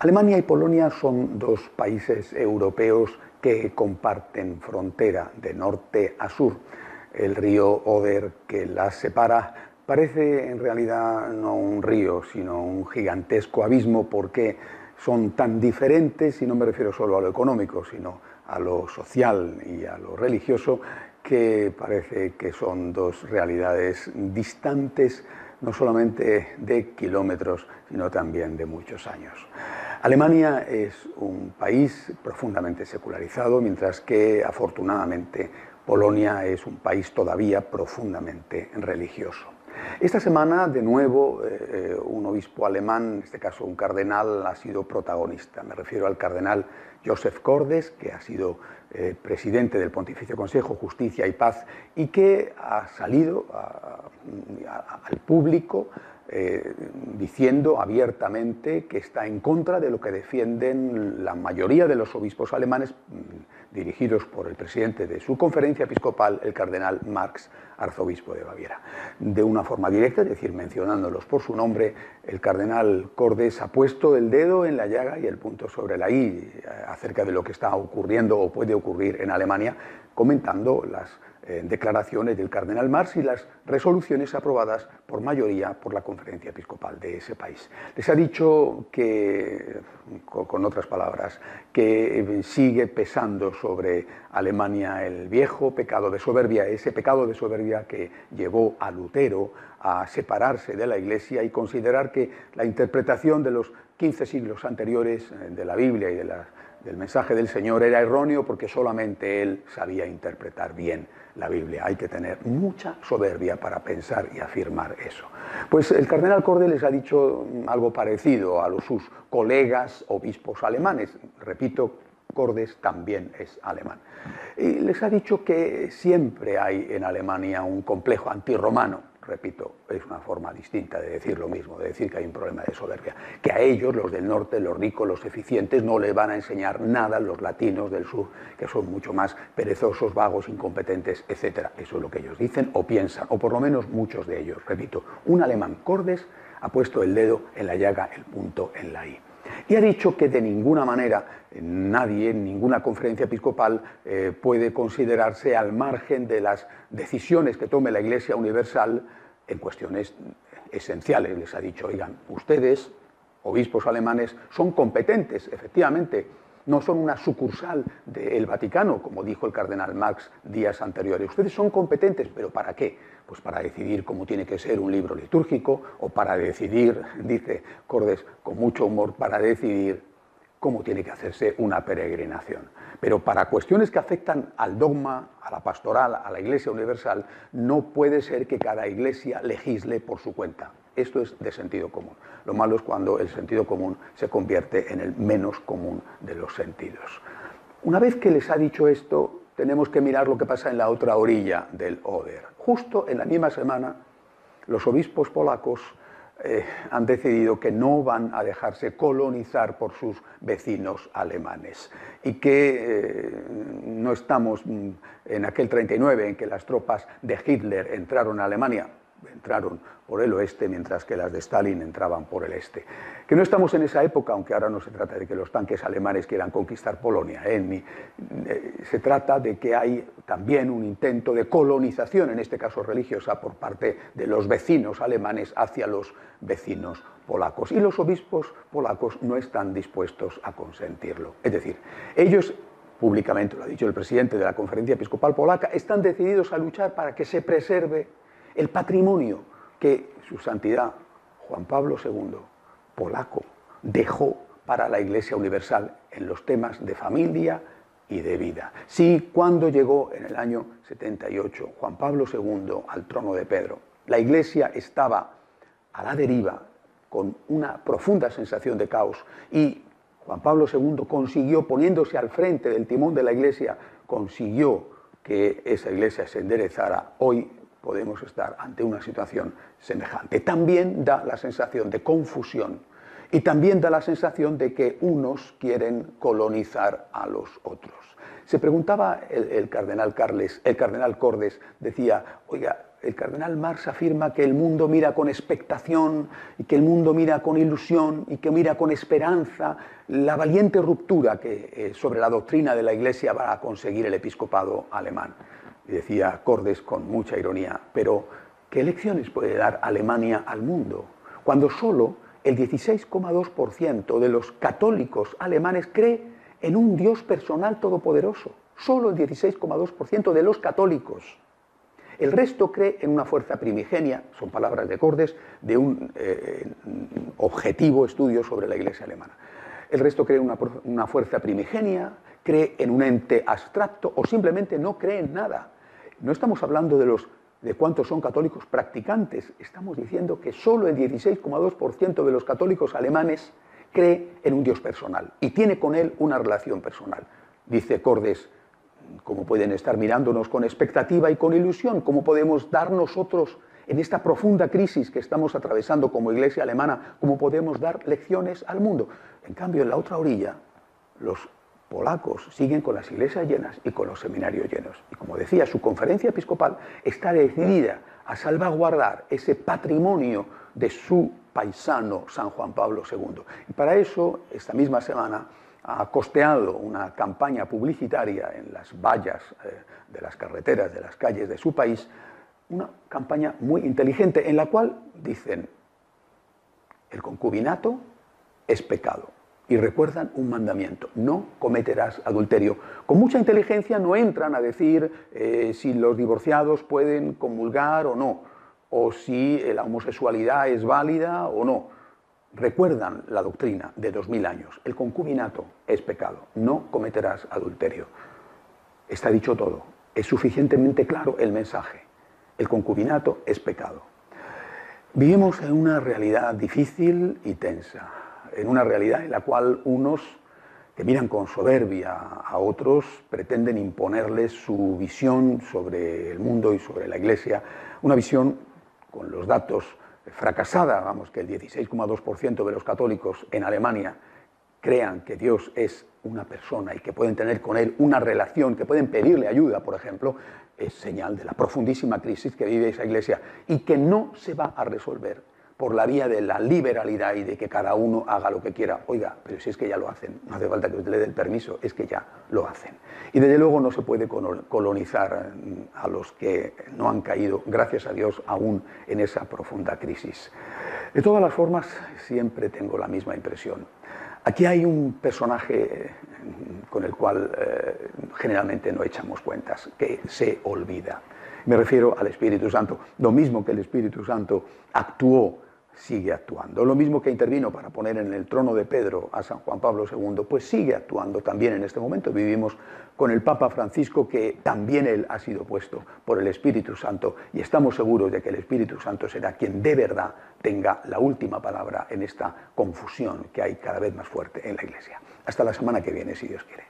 Alemania y Polonia son dos países europeos que comparten frontera de norte a sur. El río Oder que las separa parece en realidad no un río, sino un gigantesco abismo, porque son tan diferentes, y no me refiero solo a lo económico, sino a lo social y a lo religioso, que parece que son dos realidades distantes, no solamente de kilómetros, sino también de muchos años. Alemania es un país profundamente secularizado, mientras que, afortunadamente, Polonia es un país todavía profundamente religioso. Esta semana, de nuevo, un obispo alemán, en este caso un cardenal, ha sido protagonista. Me refiero al cardenal Joseph Cordes, que ha sido presidente del Pontificio Consejo Justicia y Paz y que ha salido al público diciendo abiertamente que está en contra de lo que defienden la mayoría de los obispos alemanes dirigidos por el presidente de su conferencia episcopal, el cardenal Marx, arzobispo de Baviera. De una forma directa, es decir, mencionándolos por su nombre, el cardenal Cordes ha puesto el dedo en la llaga y el punto sobre la i acerca de lo que está ocurriendo o puede ocurrir en Alemania, comentando las declaraciones del cardenal Marx y las resoluciones aprobadas por mayoría por la conferencia episcopal de ese país. Les ha dicho que, con otras palabras, que sigue pesando sobre Alemania el viejo pecado de soberbia, ese pecado de soberbia que llevó a Lutero a separarse de la Iglesia y considerar que la interpretación de los 15 siglos anteriores de la Biblia y del mensaje del Señor era erróneo porque solamente él sabía interpretar bien la Biblia. Hay que tener mucha soberbia para pensar y afirmar eso. Pues el cardenal Cordes les ha dicho algo parecido a sus colegas obispos alemanes. Repito, Cordes también es alemán. Y les ha dicho que siempre hay en Alemania un complejo antirromano. Repito, es una forma distinta de decir lo mismo, de decir que hay un problema de soberbia, que a ellos, los del norte, los ricos, los eficientes, no les van a enseñar nada los latinos del sur, que son mucho más perezosos, vagos, incompetentes, etc. Eso es lo que ellos dicen o piensan, o por lo menos muchos de ellos. Repito, un alemán Cordes ha puesto el dedo en la llaga, el punto en la i. Y ha dicho que de ninguna manera nadie, en ninguna conferencia episcopal puede considerarse al margen de las decisiones que tome la Iglesia Universal en cuestiones esenciales. Les ha dicho, oigan, ustedes, obispos alemanes, son competentes, efectivamente, no son una sucursal del Vaticano, como dijo el cardenal Marx días anteriores. Ustedes son competentes, ¿pero para qué? Pues para decidir cómo tiene que ser un libro litúrgico, o para decidir, dice Cordes con mucho humor, para decidir cómo tiene que hacerse una peregrinación. Pero para cuestiones que afectan al dogma, a la pastoral, a la Iglesia Universal, no puede ser que cada iglesia legisle por su cuenta. Esto es de sentido común. Lo malo es cuando el sentido común se convierte en el menos común de los sentidos. Una vez que les ha dicho esto, tenemos que mirar lo que pasa en la otra orilla del Oder. Justo en la misma semana, los obispos polacos han decidido que no van a dejarse colonizar por sus vecinos alemanes y que no estamos en aquel 39 en que las tropas de Hitler entraron a Alemania, entraron por el oeste, mientras que las de Stalin entraban por el este. Que no estamos en esa época, aunque ahora no se trata de que los tanques alemanes quieran conquistar Polonia, se trata de que hay también un intento de colonización, en este caso religiosa, por parte de los vecinos alemanes hacia los vecinos polacos. Y los obispos polacos no están dispuestos a consentirlo. Es decir, ellos, públicamente lo ha dicho el presidente de la Conferencia Episcopal Polaca, están decididos a luchar para que se preserve el patrimonio que su santidad Juan Pablo II, polaco, dejó para la Iglesia Universal en los temas de familia y de vida. Sí, cuando llegó en el año 78 Juan Pablo II al trono de Pedro, la Iglesia estaba a la deriva con una profunda sensación de caos y Juan Pablo II consiguió, poniéndose al frente del timón de la Iglesia, consiguió que esa Iglesia se enderezara. Hoy podemos estar ante una situación semejante. También da la sensación de confusión y también da la sensación de que unos quieren colonizar a los otros. Se preguntaba el cardenal Cordes, decía, oiga, el cardenal Marx afirma que el mundo mira con expectación y que el mundo mira con ilusión y que mira con esperanza la valiente ruptura que sobre la doctrina de la Iglesia va a conseguir el episcopado alemán. Y decía Cordes con mucha ironía, pero ¿qué lecciones puede dar Alemania al mundo cuando solo el 16,2% de los católicos alemanes cree en un Dios personal todopoderoso? Solo el 16,2% de los católicos. El resto cree en una fuerza primigenia, son palabras de Cordes, de un objetivo estudio sobre la Iglesia alemana. El resto cree en una fuerza primigenia, cree en un ente abstracto o simplemente no cree en nada. No estamos hablando de cuántos son católicos practicantes, estamos diciendo que solo el 16,2% de los católicos alemanes cree en un Dios personal y tiene con él una relación personal. Dice Cordes, ¿cómo pueden estar mirándonos con expectativa y con ilusión? ¿Cómo podemos dar nosotros, en esta profunda crisis que estamos atravesando como Iglesia alemana, cómo podemos dar lecciones al mundo? En cambio, en la otra orilla, los polacos siguen con las iglesias llenas y con los seminarios llenos. Y como decía, su conferencia episcopal está decidida a salvaguardar ese patrimonio de su paisano San Juan Pablo II. Y para eso, esta misma semana, ha costeado una campaña publicitaria en las vallas de las carreteras, de las calles de su país, una campaña muy inteligente en la cual dicen, el concubinato es pecado. Y recuerdan un mandamiento, no cometerás adulterio. Con mucha inteligencia no entran a decir si los divorciados pueden comulgar o no, o si la homosexualidad es válida o no. Recuerdan la doctrina de 2000 años, el concubinato es pecado, no cometerás adulterio. Está dicho todo, es suficientemente claro el mensaje, el concubinato es pecado. Vivimos en una realidad difícil y tensa, en una realidad en la cual unos que miran con soberbia a otros pretenden imponerles su visión sobre el mundo y sobre la Iglesia, una visión con los datos fracasada, vamos, que el 16,2% de los católicos en Alemania crean que Dios es una persona y que pueden tener con él una relación, que pueden pedirle ayuda, por ejemplo, es señal de la profundísima crisis que vive esa Iglesia y que no se va a resolver por la vía de la liberalidad y de que cada uno haga lo que quiera. Oiga, pero si es que ya lo hacen, no hace falta que usted le dé el permiso, es que ya lo hacen. Y desde luego no se puede colonizar a los que no han caído, gracias a Dios, aún en esa profunda crisis. De todas las formas, siempre tengo la misma impresión. Aquí hay un personaje con el cual generalmente no echamos cuentas, que se olvida. Me refiero al Espíritu Santo. Lo mismo que el Espíritu Santo actuó, sigue actuando. Lo mismo que intervino para poner en el trono de Pedro a San Juan Pablo II, pues sigue actuando también en este momento. Vivimos con el Papa Francisco, que también él ha sido puesto por el Espíritu Santo, y estamos seguros de que el Espíritu Santo será quien de verdad tenga la última palabra en esta confusión que hay cada vez más fuerte en la Iglesia. Hasta la semana que viene, si Dios quiere.